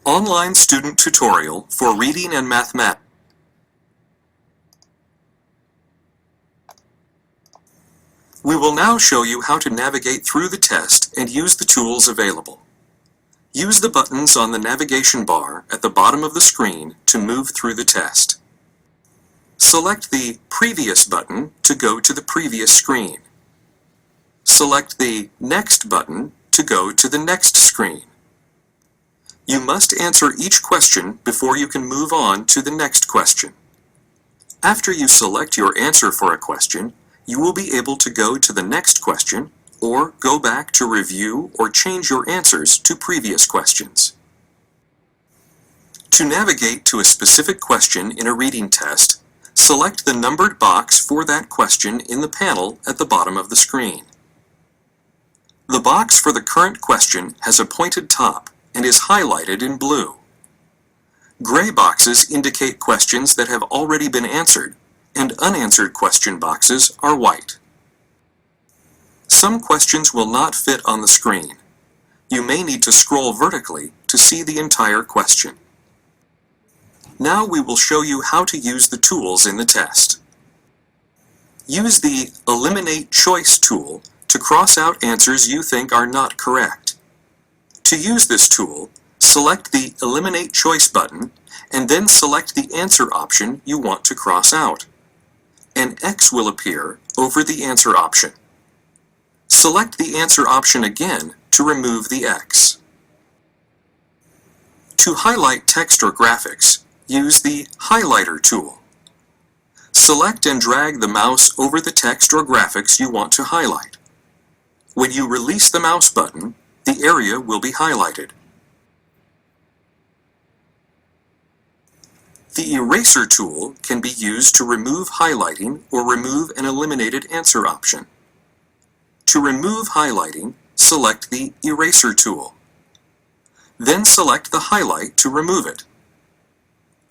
Online student tutorial for reading and mathematics. We will now show you how to navigate through the test and use the tools available. Use the buttons on the navigation bar at the bottom of the screen to move through the test. Select the Previous button to go to the previous screen. Select the Next button to go to the next screen. You must answer each question before you can move on to the next question. After you select your answer for a question, you will be able to go to the next question or go back to review or change your answers to previous questions. To navigate to a specific question in a reading test, select the numbered box for that question in the panel at the bottom of the screen. The box for the current question has a pointed top and is highlighted in blue. Gray boxes indicate questions that have already been answered, and unanswered question boxes are white. Some questions will not fit on the screen. You may need to scroll vertically to see the entire question. Now we will show you how to use the tools in the test. Use the Eliminate Choice tool to cross out answers you think are not correct. To use this tool, select the Eliminate Choice button and then select the answer option you want to cross out. An X will appear over the answer option. Select the answer option again to remove the X. To highlight text or graphics, use the Highlighter tool. Select and drag the mouse over the text or graphics you want to highlight. When you release the mouse button, the area will be highlighted. The Eraser tool can be used to remove highlighting or remove an eliminated answer option. To remove highlighting, select the Eraser tool. Then select the highlight to remove it.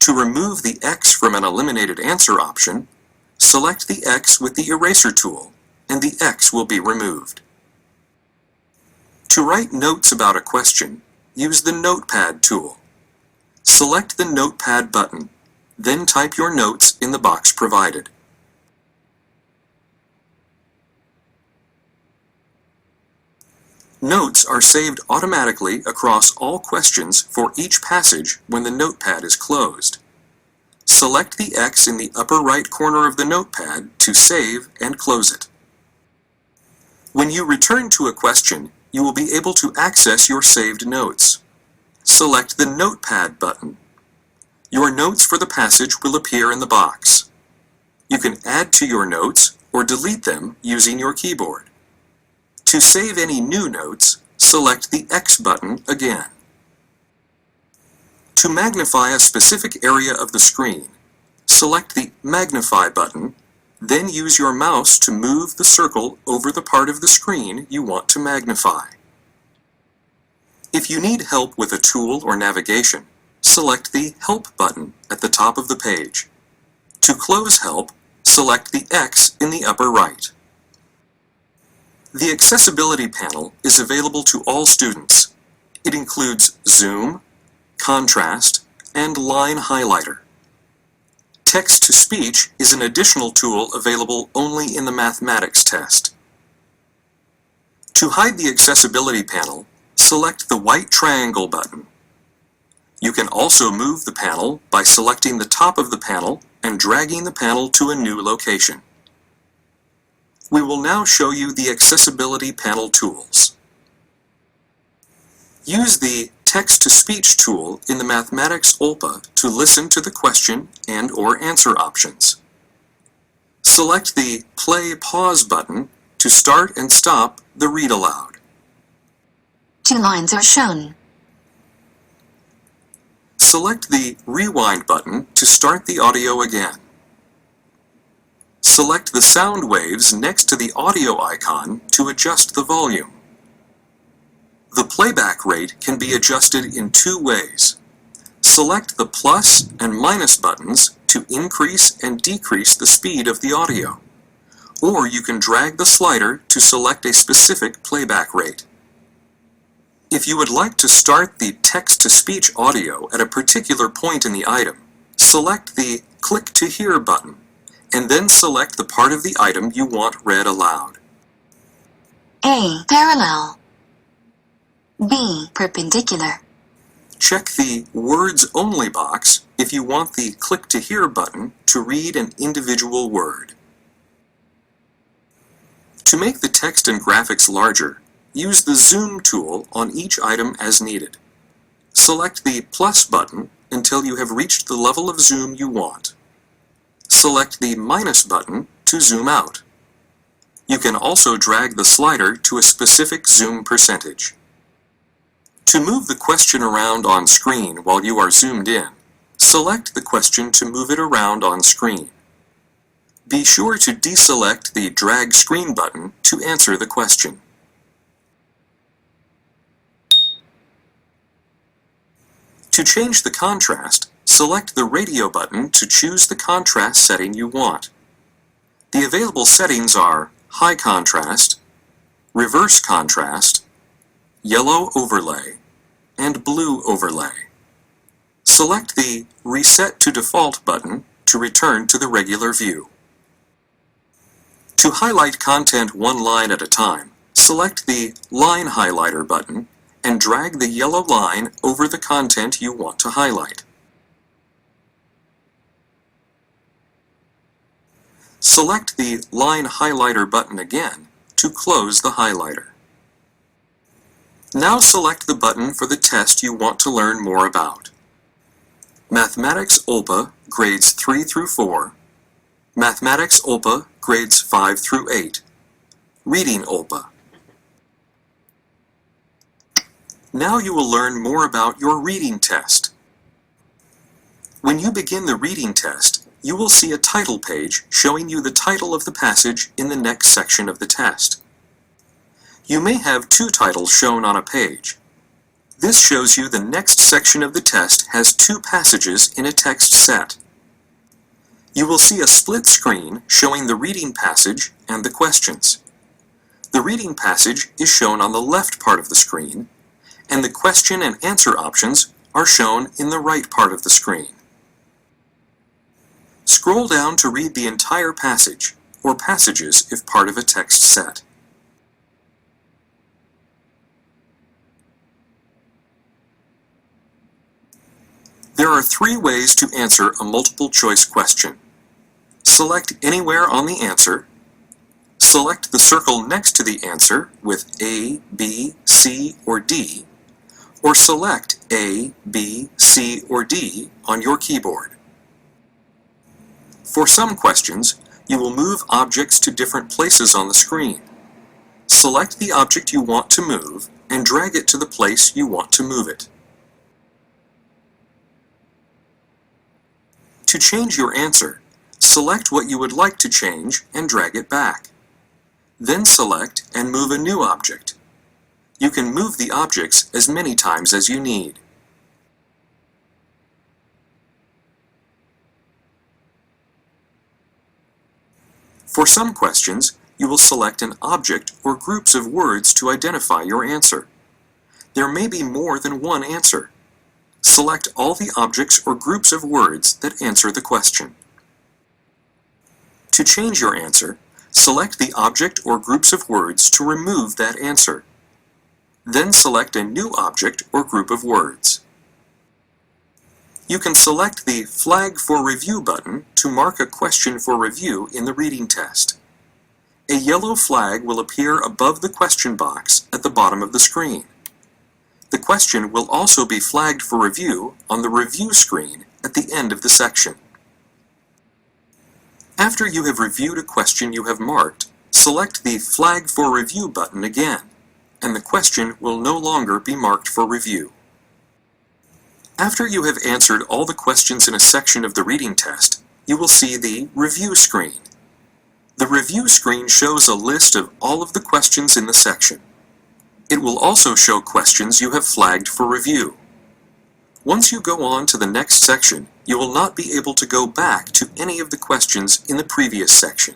To remove the X from an eliminated answer option, select the X with the Eraser tool, and the X will be removed. To write notes about a question, use the Notepad tool. Select the Notepad button. Then type your notes in the box provided. Notes are saved automatically across all questions for each passage when the notepad is closed. Select the X in the upper right corner of the notepad to save and close it. When you return to a question, you will be able to access your saved notes. Select the Notepad button. Your notes for the passage will appear in the box. You can add to your notes or delete them using your keyboard. To save any new notes, select the X button again. To magnify a specific area of the screen, select the Magnify button, then use your mouse to move the circle over the part of the screen you want to magnify. If you need help with a tool or navigation, select the Help button at the top of the page. To close Help, select the X in the upper right. The Accessibility panel is available to all students. It includes Zoom, Contrast, and Line Highlighter. Text-to-Speech is an additional tool available only in the mathematics test. To hide the Accessibility panel, select the white triangle button. You can also move the panel by selecting the top of the panel and dragging the panel to a new location. We will now show you the Accessibility panel tools. Use the Text-to-Speech tool in the Mathematics OLPA to listen to the question and/or answer options. Select the Play/Pause button to start and stop the read aloud. 2 lines are shown. Select the Rewind button to start the audio again. Select the sound waves next to the audio icon to adjust the volume. The playback rate can be adjusted in 2 ways. Select the plus and minus buttons to increase and decrease the speed of the audio, or you can drag the slider to select a specific playback rate. If you would like to start the text-to-speech audio at a particular point in the item, select the Click to Hear button, and then select the part of the item you want read aloud. A. Parallel. B. Perpendicular. Check the Words Only box if you want the Click to Hear button to read an individual word. To make the text and graphics larger, use the Zoom tool on each item as needed. Select the plus button until you have reached the level of zoom you want. Select the minus button to zoom out. You can also drag the slider to a specific zoom percentage. To move the question around on screen while you are zoomed in, select the question to move it around on screen. Be sure to deselect the Drag Screen button to answer the question. To change the contrast, select the radio button to choose the contrast setting you want. The available settings are High Contrast, Reverse Contrast, Yellow Overlay, and Blue Overlay. Select the Reset to Default button to return to the regular view. To highlight content one line at a time, select the Line Highlighter button and drag the yellow line over the content you want to highlight. Select the Line Highlighter button again to close the highlighter. Now select the button for the test you want to learn more about. Mathematics OLPA grades 3 through 4, Mathematics OLPA grades 5 through 8, Reading OLPA. Now you will learn more about your reading test. When you begin the reading test, you will see a title page showing you the title of the passage in the next section of the test. You may have two titles shown on a page. This shows you the next section of the test has two passages in a text set. You will see a split screen showing the reading passage and the questions. The reading passage is shown on the left part of the screen, and the question and answer options are shown in the right part of the screen. Scroll down to read the entire passage, or passages if part of a text set. There are three ways to answer a multiple choice question. Select anywhere on the answer, select the circle next to the answer with A, B, C, or D, or select A, B, C, or D on your keyboard. For some questions, you will move objects to different places on the screen. Select the object you want to move and drag it to the place you want to move it. To change your answer, select what you would like to change and drag it back. Then select and move a new object. You can move the objects as many times as you need. For some questions, you will select an object or groups of words to identify your answer. There may be more than one answer. Select all the objects or groups of words that answer the question. To change your answer, select the object or groups of words to remove that answer. Then select a new object or group of words. You can select the Flag for Review button to mark a question for review in the reading test. A yellow flag will appear above the question box at the bottom of the screen. The question will also be flagged for review on the review screen at the end of the section. After you have reviewed a question you have marked, select the Flag for Review button again, and the question will no longer be marked for review. After you have answered all the questions in a section of the reading test, you will see the Review screen. The Review screen shows a list of all of the questions in the section. It will also show questions you have flagged for review. Once you go on to the next section, you will not be able to go back to any of the questions in the previous section.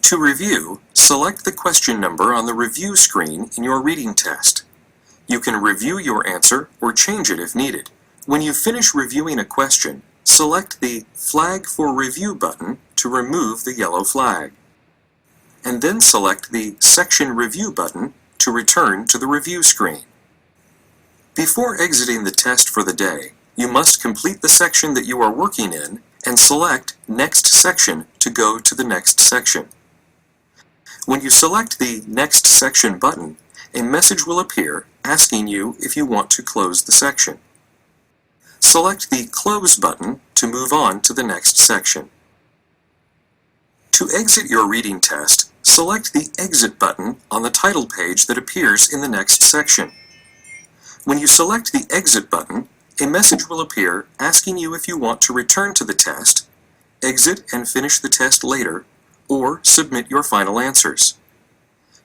To review, select the question number on the review screen in your reading test. You can review your answer or change it if needed. When you finish reviewing a question, select the Flag for Review button to remove the yellow flag, and then select the Section Review button to return to the review screen. Before exiting the test for the day, you must complete the section that you are working in and select Next Section to go to the next section. When you select the Next Section button, a message will appear asking you if you want to close the section. Select the Close button to move on to the next section. To exit your reading test, select the Exit button on the title page that appears in the next section. When you select the Exit button, a message will appear asking you if you want to return to the test, exit and finish the test later, or submit your final answers.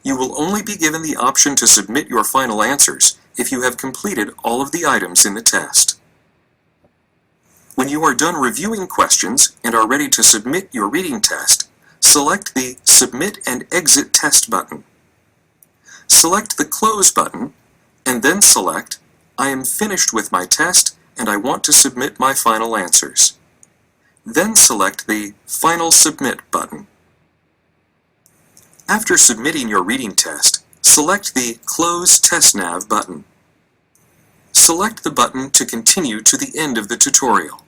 You will only be given the option to submit your final answers if you have completed all of the items in the test. When you are done reviewing questions and are ready to submit your reading test, select the Submit and Exit Test button. Select the Close button, and then select I am finished with my test and I want to submit my final answers. Then select the Final Submit button. After submitting your reading test, select the Close Test Nav button. Select the button to continue to the end of the tutorial.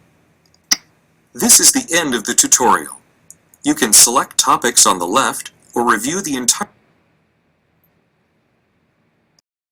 This is the end of the tutorial. You can select topics on the left or review the entire